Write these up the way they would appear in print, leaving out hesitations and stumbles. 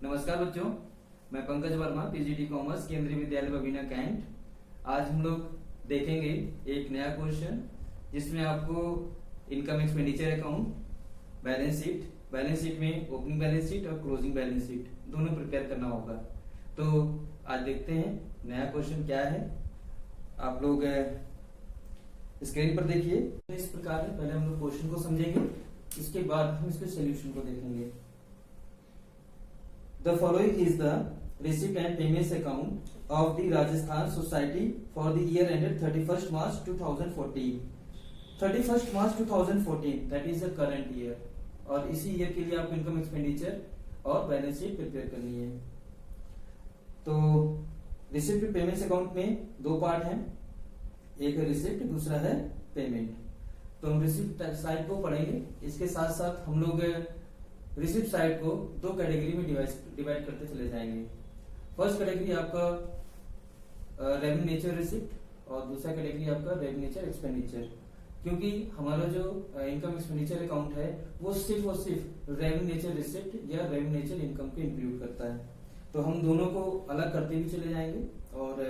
नमस्कार बच्चों, मैं पंकज वर्मा, पीजीटी कॉमर्स, केंद्रीय विद्यालय बबीना कैंट। आज हम लोग देखेंगे एक नया क्वेश्चन जिसमें आपको income expenditure account, balance sheet में ओपनिंग बैलेंस शीट और क्लोजिंग बैलेंस शीट दोनों प्रिपेयर करना होगा। तो आज देखते हैं नया क्वेश्चन क्या है। आप लोग स्क्रीन पर देखिए। तो इस प्रकार है, पहले हम लोग क्वेश्चन को समझेंगे, इसके बाद हम इसके सोल्यूशन को देखेंगे। The following is the receipt and payments account of the Rajasthan Society for the year ended 31st March 2014. 31st March 2014, that is the current year. और इसी ईयर के लिए आपको इनकम एक्सपेंडिचर और बैलेंस शीट प्रिपेयर करनी है। तो receipt payments account में दो पार्ट हैं, एक है रिसिप्ट, दूसरा है पेमेंट। तो हम रिसिप्ट साइड को पढ़ेंगे, इसके साथ साथ हम लोग रिसिप्ट साइड को दो कैटेगरी में डिवाइड करते चले जाएंगे। फर्स्ट कैटेगरी आपका रेवेन्यू नेचर रिसिप्ट और दूसरा कैटेगरी आपका रेवेन्यू नेचर एक्सपेंडिचर। क्योंकि हमारा जो इनकम एक्सपेंडिचर अकाउंट है वो सिर्फ और सिर्फ रेवेन्यू नेचर रिसिप्ट या रेवेन्यू नेचर इनकम को इंक्लूड करता है। तो हम दोनों को अलग करते भी चले जाएंगे और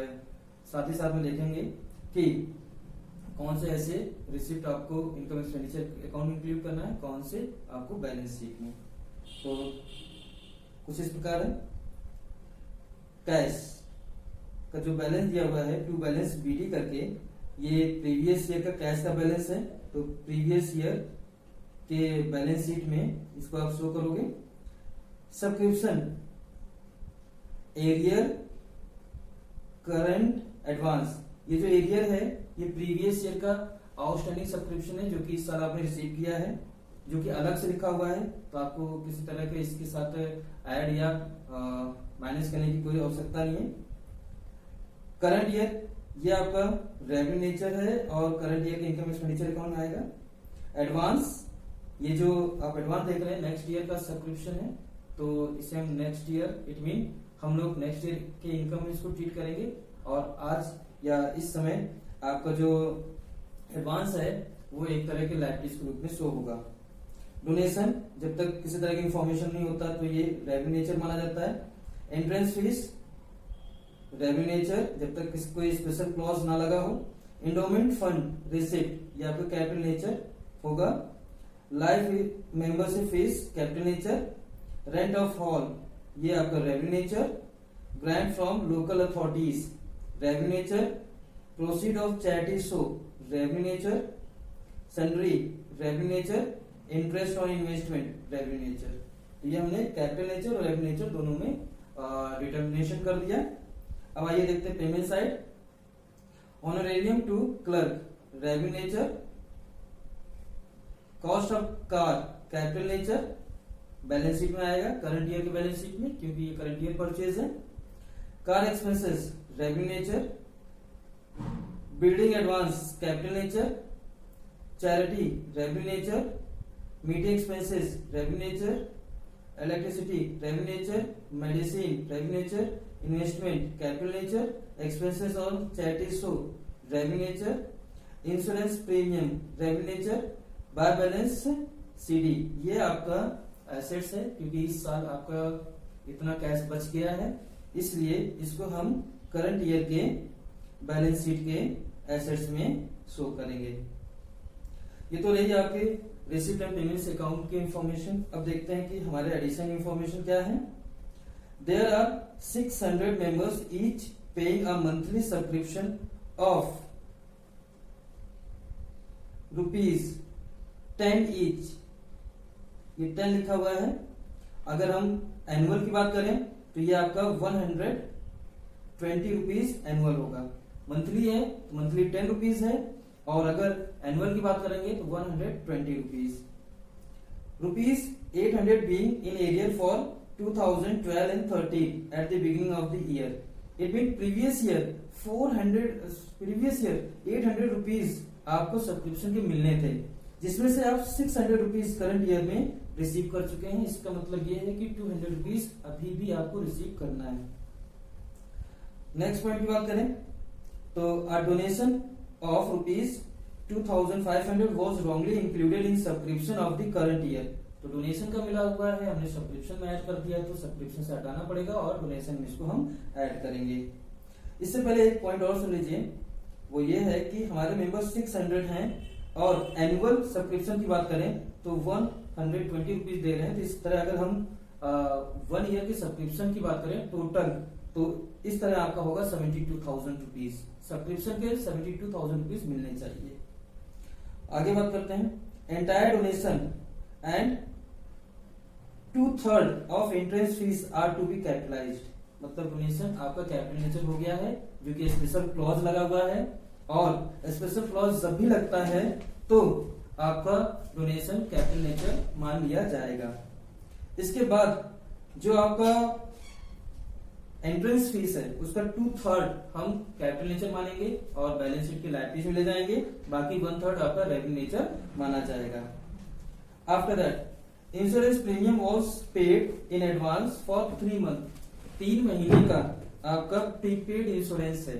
साथ ही साथ में देखेंगे कि कौन से ऐसे रिसिप्ट आपको इनकम एक्सपेंडिचर अकाउंट में इंक्लूड करना है, कौन से आपको बैलेंस शीट में। तो कुछ इस प्रकार है। कैश का जो बैलेंस दिया हुआ है, टू बैलेंस बीडी करके, ये प्रीवियस ईयर का कैश का बैलेंस है। तो प्रीवियस ईयर के बैलेंस शीट में इसको आप शो करोगे। Subscription, arrear, current, advance. ये जो एरियर है ये प्रीवियस ईयर का आउटस्टैंडिंग सब्सक्रिप्शन है जो कि इस साल आपने रिसीव किया है, जो कि अलग से लिखा हुआ है। तो आपको किसी तरह के इसके साथ ऐड या माइनस करने की कोई आवश्यकता नहीं है। करंट ईयर, ये आपका रेवेन्यू नेचर है और करंट ईयर के इनकम एक्सपेंडिचर अकाउंट आएगा। एडवांस, ये जो आप एडवांस देख रहे हैं नेक्स्ट ईयर का सब्सक्रिप्शन है, तो इसे हम नेक्स्ट ईयर, इट मीन हम लोग नेक्स्ट ईयर के इनकम में इसको ट्रीट करेंगे। और आज या इस समय आपका जो एडवांस है वो एक तरह के लायबिलिटीज के रूप में शो होगा। डोनेशन, जब तक किसी तरह की इंफॉर्मेशन नहीं होता तो ये रेवेन्यू नेचर माना जाता है। एंट्रेंस फीस, रेवेन्यू नेचर, जब तक किसी कोई स्पेशल क्लॉज ना लगा हो। इंडोमेंट फंड रिसिप्ट, ये आपका कैपिटल नेचर होगा। Life membership fees, capital nature. Rent of hall, ये आपका revenue nature. Grant from local authorities, revenue nature. Proceed of charity show, revenue nature. Sundry, revenue nature. Interest on investment, revenue nature. तो ये हमने capital nature और revenue nature दोनों में determination कर दिया। अब आइए देखते हैं payment side. Honorarium to clerk, revenue nature. Cost of car, capital nature, balance sheet में आएगा, करंट ईयर के बैलेंस शीट में, क्योंकि ये करंट ईयर परचेज है। Car expenses, revenue nature. Building advance, capital nature. Charity, revenue nature. Meeting expenses, revenue nature. Electricity, revenue nature. Medicine, revenue nature. Investment, capital nature. Expenses on charity show, revenue nature. Insurance premium, revenue nature. By balance CD, ये आपका assets है, क्योंकि इस साल आपका इतना cash बच गया है, इसलिए इसको हम करंट ईयर के बैलेंस शीट के एसेट्स में शो करेंगे। ये तो रही आपके रिसिप्ट एंड पेमेंट्स अकाउंट की इंफॉर्मेशन। अब देखते हैं कि हमारे एडिशन इंफॉर्मेशन क्या है। There are 600 members each paying a monthly subscription of ₹10 each। ये 10 लिखा हुआ है। अगर हम एनुअल की बात करें तो ये आपका 120 रुपीज एनुअल होगा। मंथली है तो मंथली 10 रुपीज है, और अगर एनुअल की बात करेंगे तो 120 rupees. ₹800 being in arrear for 2012 and 13 at the beginning of the year. It means previous year 800 rupees आपको सब्सक्रिप्शन के मिलने थे, जिसमें से आप 600 रुपीज करंट ईयर में रिसीव कर चुके हैं। इसका मतलब ये है कि 200 रुपीज अभी भी आपको रिसीव करना है। नेक्स्ट पॉइंट की बात करें तो a donation of ₹2,500 was wrongly included in subscription of the current year। तो डोनेशन का मिला हुआ है, हमने सब्सक्रिप्शन में ऐड कर दिया, तो सब्सक्रिप्शन से हटाना पड़ेगा और डोनेशन में इसको हम ऐड करेंगे। इससे पहले एक पॉइंट और सुन लीजिए, वो ये है कि हमारे मेंबर 600 हैं और एनुअल सब्सक्रिप्शन की बात करें तो 120 रुपीज दे रहे हैं। तो इस तरह अगर हम 1 ईयर के सब्सक्रिप्शन की बात करें टोटल, तो इस तरह आपका होगा 72,000 रुपीज। सब्सक्रिप्शन के 72,000 रुपीज मिलने चाहिए। आगे बात करते हैं entire donation and 2/3 of entrance fees are to be capitalised. मतलब डोनेशन आपका कैपिटल नेचर हो गया है, जो कि स्पेशल क्लॉज लगा हुआ है, और स्पेशल क्लॉज जब भी लगता है तो आपका डोनेशन कैपिटल नेचर मान लिया जाएगा। इसके बाद जो आपका एंट्रेंस फीस है उसका 2/3 हम कैपिटल नेचर मानेंगे और बैलेंस शीट के लायबिलिटीज में ले जाएंगे, बाकी 1/3 आपका रेवेन्यू नेचर माना जाएगा। After that insurance premium was paid in advance for 3 month. 3 महीने का आपका प्रीपेड इंश्योरेंस है,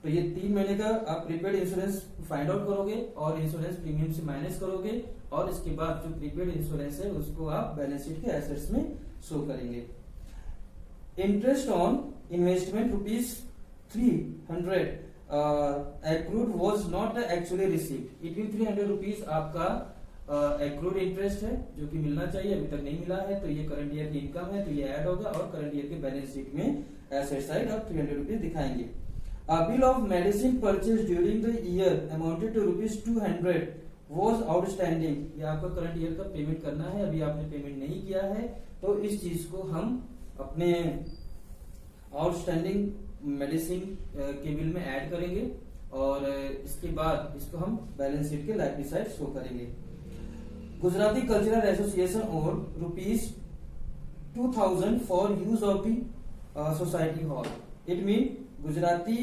तो ये 3 महीने का आप प्रीपेड इंश्योरेंस फाइंड आउट करोगे और इंश्योरेंस प्रीमियम से माइनस करोगे, और इसके बाद जो प्रीपेड इंश्योरेंस है उसको आप बैलेंस शीट के एसेट्स में शो करेंगे। Interest on investment ₹300 accrued was not actually received. It mean 300 rupees आपका एक्रूड इंटरेस्ट है जो कि मिलना चाहिए, अभी तक नहीं मिला है, तो ये करंट ईयर की इनकम है, तो ये ऐड होगा और करंट ईयर के बैलेंस शीट में एसेट साइड आप 300 रुपीज दिखाएंगे। A bill of medicine purchased during the year amounted to ₹200 was outstanding। ये आपका करंट ईयर का पेमेंट करना है, अभी आपने पेमेंट नहीं किया है, तो इस चीज को हम अपने आउटस्टैंडिंग मेडिसिन के बिल में ऐड करेंगे और इसके बाद इसको हम बैलेंस शीट के लायबिलिटी साइड शो करेंगे। गुजराती कल्चरल एसोसिएशन और ₹2000 for use of the society hall. It mean Gujarati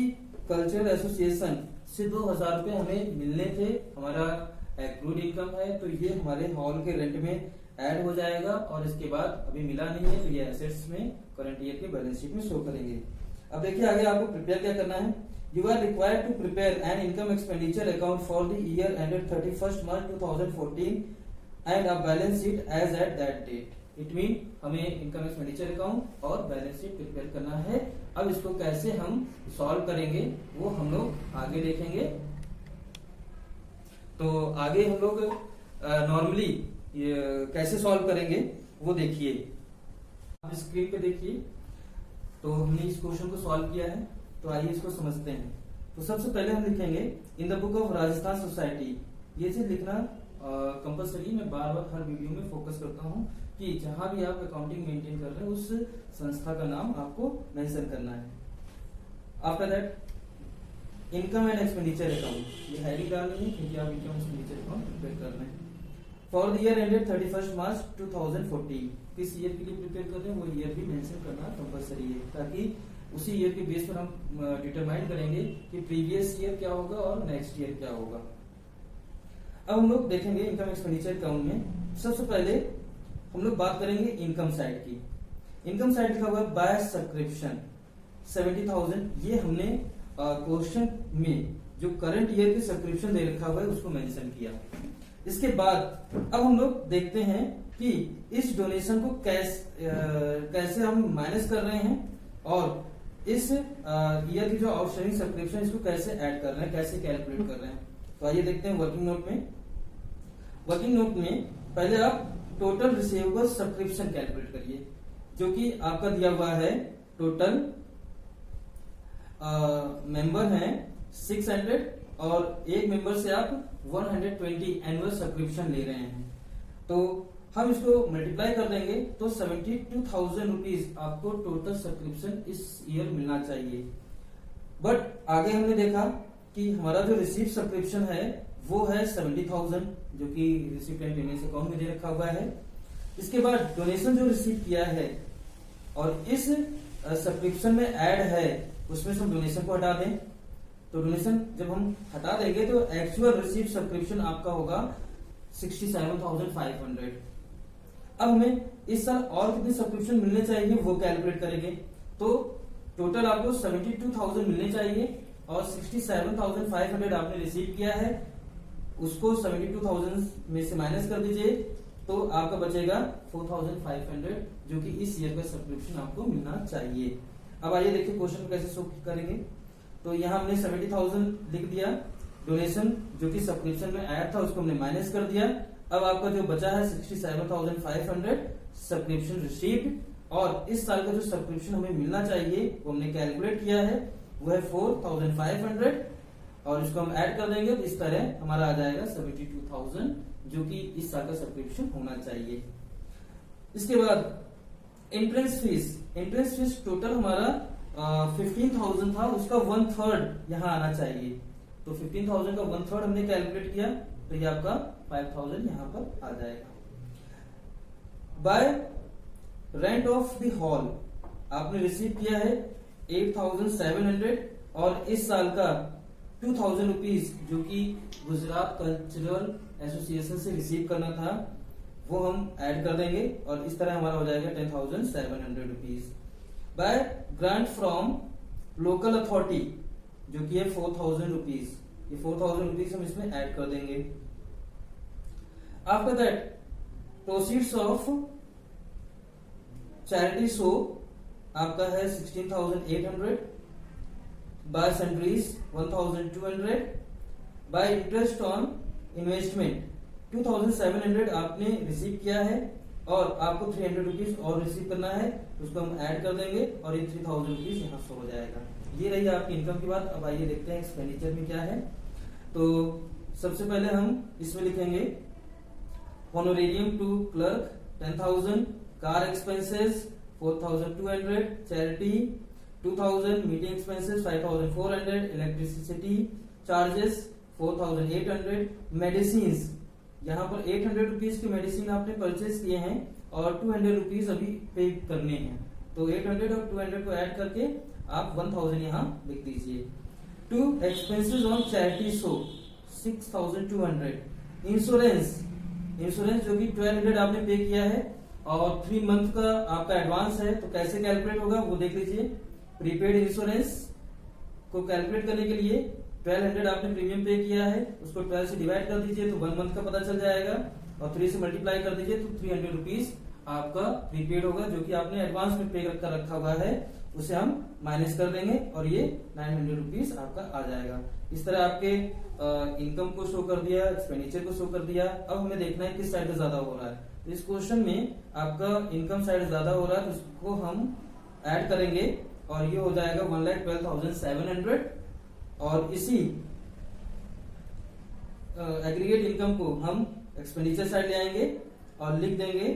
cultural association से 2000 रुपए हमें मिलने थे, हमारा एक्रूड इनकम है, तो ये हमारे हॉल के रेंट में ऐड हो जाएगा और इसके बाद अभी मिला नहीं है, तो ये एसेट्स में करंट ईयर के बैलेंस शीट में शो करेंगे। अब देखिए आगे आपको प्रिपेयर क्या करना है। You are required to prepare an income expenditure account for the year ended 31 March 2014 and a balance sheet as at that date. It mean हमें इनकम एक्सपेंडिचर अकाउंट और बैलेंस शीट प्रिपेयर करना है। अब इसको कैसे हम सॉल्व करेंगे वो हम लोग आगे देखेंगे। तो आगे हम लोग नॉर्मली कैसे सॉल्व करेंगे वो देखिए, आप स्क्रीन पे देखिए। तो हमने इस क्वेश्चन को सॉल्व किया है, तो आइए इसको समझते हैं। तो सबसे पहले हम लिखेंगे in the book of Rajasthan society. ये चीज लिखना कंपल्सरी, मैं बार बार हर वीडियो में फोकस करता हूँ कि जहां भी आप अकाउंटिंग मेंटेन कर रहे हैं उस संस्था का नाम आपको मेंशन करना है। After that income and expenditure account, ये हेडिंग डालनी है क्योंकि आप इनकम एक्सपेंडिचर अकाउंट प्रिपेयर कर रहे हैं। For the year ended 31 March 2014, किस ईयर के लिए प्रिपेयर कर रहे हैं वो ईयर भी मेंशन करना कंपल्सरी है, ताकि उसी ईयर के बेस पर हम डिटरमाइन करेंगे कि प्रीवियस ईयर क्या होगा और नेक्स्ट ईयर क्या होगा। अब हम लोग देखेंगे इनकम एक्सपेंडिचर अकाउंट में सबसे पहले हम लोग बात करेंगे इनकम साइड की। इनकम साइड लिखा हुआ है बाय सब्सक्रिप्शन 70,000। ये हमने क्वेश्चन में जो करंट ईयर की सब्सक्रिप्शन दे रखा हुआ है उसको मेंशन किया। इसके बाद अब हम लोग देखते हैं कि इस डोनेशन को कैसे हम माइनस कर रहे हैं और इस ईयर की जो आउटस्टैंडिंग सब्सक्रिप्शन इसको कैसे ऐड कर रहे हैं, कैसे कैलकुलेट कर रहे हैं। तो आइए देखते हैं वर्किंग नोट में। वर्किंग नोट में पहले आप टोटल रिसीवेबल सब्सक्रिप्शन कैलकुलेट करिए, जो कि आपका दिया हुआ है। टोटल मेंबर हैं 600 और एक मेंबर से आप 120 एनुअल सब्सक्रिप्शन ले रहे हैं, तो हम इसको मल्टीप्लाई कर देंगे तो 72,000 रुपीज आपको टोटल सब्सक्रिप्शन इस ईयर मिलना चाहिए। बट आगे हमने देखा कि हमारा जो रिसीव सब्सक्रिप्शन है वो है 70,000, जो कि रिसीव एंड पेमेंट्स अकाउंट में दे रखा हुआ है। इसके बाद डोनेशन जो रिसीव किया है और इस सब्सक्रिप्शन में ऐड है उसमें से हम डोनेशन को हटा दें, तो डोनेशन जब हम हटा देंगे तो एक्चुअल रिसीव सब्सक्रिप्शन आपका होगा 67,500। अब हमें इस साल और कितने सब्सक्रिप्शन मिलने चाहिए वो कैलकुलेट करेंगे, तो टोटल आपको 72,000 मिलने चाहिए और 67,500 आपने रिसीव किया है, उसको 72,000 में से माइनस कर दीजिए तो आपका बचेगा 4500 जो कि इस ईयर का सब्सक्रिप्शन आपको मिलना चाहिए। अब आइए देखिए क्वेश्चन कैसे सॉल्व करेंगे। तो यहाँ हमने 70,000 लिख दिया डोनेशन जो कि सब्सक्रिप्शन में ऐड था, उसको हमने माइनस कर दिया। अब आपका जो बचा है 67,500 सब्सक्रिप्शन रिसीव्ड, और इस साल का जो सब्सक्रिप्शन हमें मिलना चाहिए वो हमने कैलकुलेट किया है, वो है 4,500 और इसको हम ऐड कर देंगे तो इस तरह हमारा आ जाएगा 72,000 जो कि इस साल का सब्सक्रिप्शन होना चाहिए। इसके बाद एंट्रेंस फीस टोटल हमारा 15,000 था, उसका 1/3 यहाँ आना चाहिए। तो 15,000 का 1/3 हमने कैलकुलेट किया तो ये आपका 5,000 यहाँ पर आ जाएगा। Bye rent of the hall आपने रिसीव किया है 8,700 और इस साल का 2,000 रुपीज जो कि गुजरात कल्चरल एसोसिएशन से रिसीव करना था वो हम ऐड कर देंगे और इस तरह हमारा हो जाएगा 10,700 rupees. Bye grant from local authority जो कि है 4,000 रुपीज, ये 4,000 रुपीज हम इसमें ऐड कर देंगे। After that proceeds of charity show आपका है 16,800, by salaries 1,200, by interest on investment 2,700 आपने रिसीव किया है और आपको 300 रुपीज और रिसीव करना है, उसको हम ऐड कर देंगे और ये 3,000 रुपीज यहाँ से हो जाएगा। ये रही आपकी इनकम की बात। अब आइए देखते हैं एक्सपेंडिचर में क्या है। तो सबसे पहले हम इसमें लिखेंगे honorarium to clerk 10,000, car expenses 4,200, charity 2,000, meeting expenses 5,400, electricity charges 4,800, medicine यहाँ पर 800 रुपीज की मेडिसिन आपने परचेज किए हैं और 200 रुपीज अभी पे करने हैं, तो 800 और 200 को ऐड करके आप 1,000 यहाँ लिख दीजिए। To expenses on charity show 6,200, insurance जो कि 1,200 आपने पे किया है और 3 मंथ का आपका एडवांस है, तो कैसे कैलकुलेट होगा वो देख लीजिए। प्रीपेड इंश्योरेंस को कैलकुलेट करने के लिए 1,200 आपने प्रीमियम पे किया है, उसको 12 से डिवाइड कर दीजिए तो 1 मंथ का पता चल जाएगा और 3 से मल्टीप्लाई कर दीजिए तो 300 रुपीज आपका प्रीपेड होगा जो कि आपने एडवांस में पे कर रखा हुआ है, उसे हम माइनस कर देंगे और ये 900 रुपीज आपका आ जाएगा। इस तरह आपके इनकम को शो कर दिया, एक्सपेंडिचर को शो कर दिया। अब हमें देखना है किस साइड पे ज्यादा हो रहा है। तो इस क्वेश्चन में आपका इनकम साइड ज्यादा हो रहा है तो उसको हम ऐड करेंगे और ये हो जाएगा 1,12,700 और इसी एग्रीगेट इनकम को हम एक्सपेंडिचर साइड ले आएंगे और लिख देंगे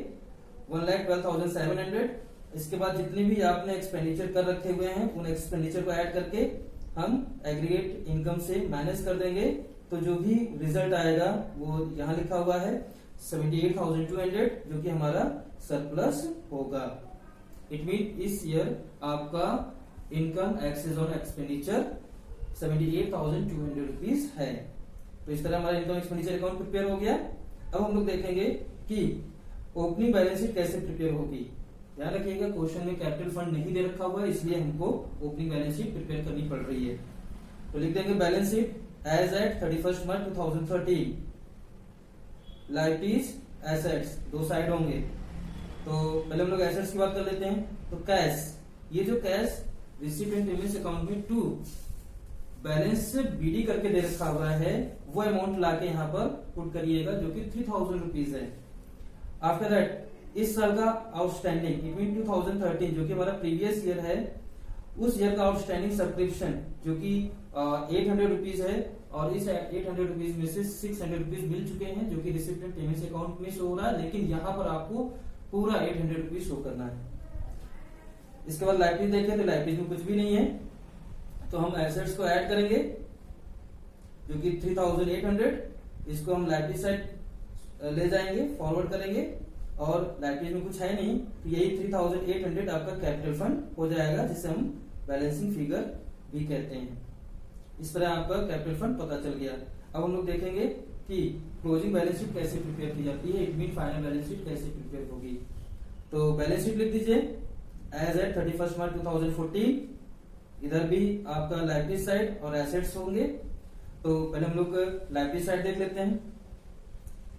1,12,700। इसके बाद जितने भी आपने एक्सपेंडिचर कर रखे हुए हैं उन एक्सपेंडिचर को ऐड करके हम एग्रीगेट इनकम से माइनस कर देंगे, तो जो भी रिजल्ट आएगा वो यहाँ लिखा हुआ है 78,200 जो कि हमारा सरप्लस होगा। इट मीन इस ईयर आपका income excess on expenditure 78,200 rupees है। तो इस तरह हमारा इनकम एक्सपेंडिचर अकाउंट प्रिपेयर हो गया। अब हम लोग देखेंगे कि ओपनिंग बैलेंस शीट कैसे प्रिपेयर होगी। ध्यान रखिएगा क्वेश्चन में कैपिटल फंड नहीं दे रखा हुआ है, इसलिए हमको ओपनिंग बैलेंस शीट प्रिपेयर करनी पड़ रही है। तो लिख देंगे बैलेंस शीट एज एट 31 मार्च 2013, लाइबिलिटीज एसेट्स दो साइड होंगे। तो पहले हम लोग एसेट्स की बात कर लेते हैं। तो कैश, ये जो cash receive and payments account में टू बैलेंस बीडी करके दे रखा हुआ है वो अमाउंट लाके यहाँ पर पुट करिएगा जो कि 3,000 रुपीज है। आफ्टर दैट इस साल का आउटस्टैंडिंग इट मीन 2013 जो कि हमारा प्रीवियस ईयर है, उस ईयर का आउटस्टैंडिंग सब्सक्रिप्शन जो कि 800 रुपीज है और इस 800 रुपीज में से 600 रुपीज मिल चुके हैं जो कि रिसिप्ट एंड पेमेंट्स अकाउंट में शो हो रहा है, लेकिन यहाँ पर आपको पूरा 800 रुपीज शो करना है। इसके बाद लाइबिलिटीज देखें तो लाइबिलिटीज में कुछ भी नहीं है, तो हम एसेट्स को ऐड करेंगे जो कि 3,800, इसको हम लाइबिलिटी साइड ले जाएंगे, फॉरवर्ड करेंगे और लाइबिलिटीज में कुछ है नहीं, तो यही 3,800 आपका कैपिटल फंड हो जाएगा जिसे हम बैलेंसिंग फिगर भी कहते हैं। इस तरह आपका कैपिटल फंड पता चल गया। अब हम लोग देखेंगे कि क्लोजिंग बैलेंस शीट कैसे प्रिपेयर की जाती है, it mean final balance sheet कैसे प्रिपेयर होगी। तो बैलेंस शीट लिख दीजिए एज एट 31 मार्च 2014। इधर भी आपका लाइबिलिटी साइड और एसेट्स होंगे। तो पहले हम लोग लाइबिलिटी साइड देख लेते हैं।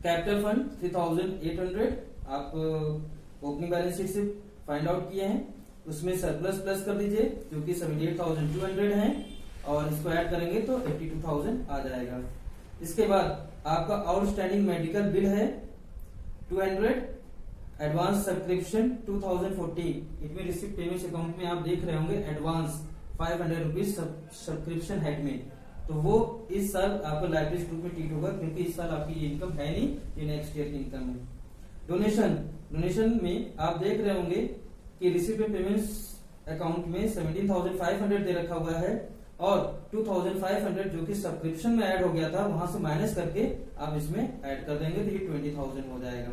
कैपिटल फंड 3800 आप ओपनिंग बैलेंस शीट से फाइंड आउट किए हैं, उसमें सरप्लस प्लस कर दीजिए जो कि 78,200 है और इसको ऐड करेंगे तो 82,000 आ जाएगा। इसके बाद आपका आउटस्टैंडिंग मेडिकल बिल है 200, एडवांस सब्सक्रिप्शन 2014, इट में रिसिप्ट पेमेंट्स अकाउंट में आप देख रहे होंगे एडवांस 500 रुपीज सब्सक्रिप्शन हेड में, तो वो इस साल आपको लाइब्रेरी ग्रुप में ट्रीट होगा क्योंकि इस साल आपकी ये इनकम है नहीं, ये नेक्स्ट ईयर की इनकम है। डोनेशन में आप देख रहे होंगे कि रिसिप्ट पेमेंट्स अकाउंट में 17,500 दे रखा हुआ है और 2,500 जो कि सब्सक्रिप्शन में ऐड हो गया था वहां से माइनस करके आप इसमें ऐड कर देंगे तो ये 20,000 हो जाएगा।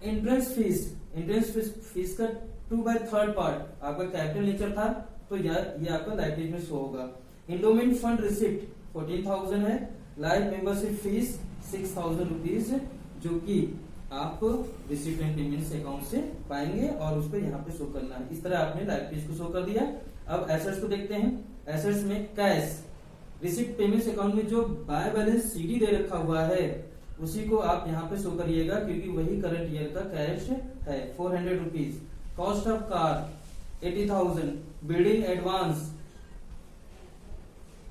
एंट्रेंस फीस का 2/3 पार्ट आपका कैपिटल नेचर था तो ये आपका लाइब्रेरी में शो होगा। इंडोमेंट फंड रिसिप्ट 14,000 है, लाइव मेंबरशिप फीस 6,000 रुपीज जो कि आप रिसिप्ट एंड पेमेंट्स अकाउंट से पाएंगे और उसको यहाँ पे शो करना है। इस तरह आपने लाइब्रेरीज को शो कर दिया। अब एसेट्स को देखते हैं। एसेट्स में कैश रिसिप्ट पेमेंट्स अकाउंट में जो बाय बैलेंस सीडी दे रखा हुआ है उसी को आप यहाँ पे शो करिएगा क्योंकि वही करंट ईयर का कैश है 400 rupees. Cost of car 80,000, building advance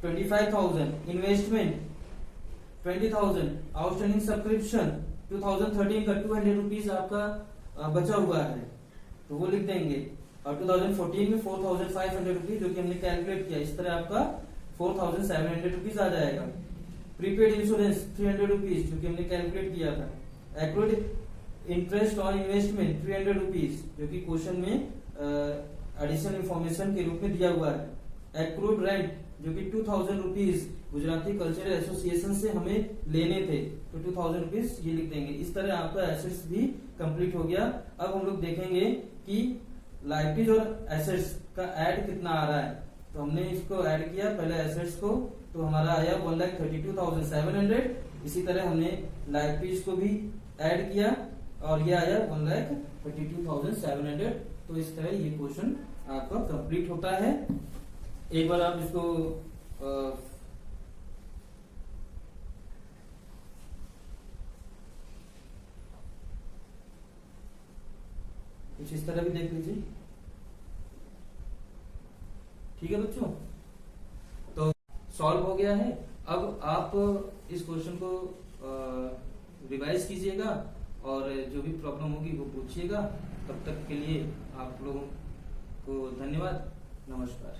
25,000, investment 20,000, outstanding subscription 2013 का 200 रुपीज आपका बचा हुआ है तो वो लिख देंगे और 2014 में 4,500 रुपीज जो कि हमने कैलकुलेट किया, इस तरह आपका 4,700 रुपीज आ जाएगा। प्रीपेड इंश्योरेंस 300 रुपीज जो कि हमने कैलकुलेट किया था। Accrued interest on investment 300 rupees जो कि क्वेश्चन में एडिशनल इंफॉर्मेशन के रूप में दिया हुआ है। एक्रूड रेंट जो कि 2,000 रुपीज गुजराती कल्चरल एसोसिएशन से हमें लेने थे तो 2,000 रुपीज ये लिख देंगे। इस तरह आपका एसेट्स भी कंप्लीट हो गया। अब हम लोग देखेंगे कि लाइब्रेरीज और एसेट्स का ऐड कितना आ रहा है, तो हमने इसको ऐड किया पहले एसेट्स को तो हमारा आया 1,32,700। इसी तरह हमने लाइब्रेरीज को भी ऐड किया और ये आया 1,32,700। तो इस तरह ये क्वेश्चन आपका कंप्लीट होता है। एक बार आप इसको कुछ इस तरह भी देख लीजिए। ठीक है बच्चों, तो सॉल्व हो गया है। अब आप इस क्वेश्चन को रिवाइज कीजिएगा और जो भी प्रॉब्लम होगी वो पूछिएगा। तब तक के लिए आप लोगों को धन्यवाद, नमस्कार।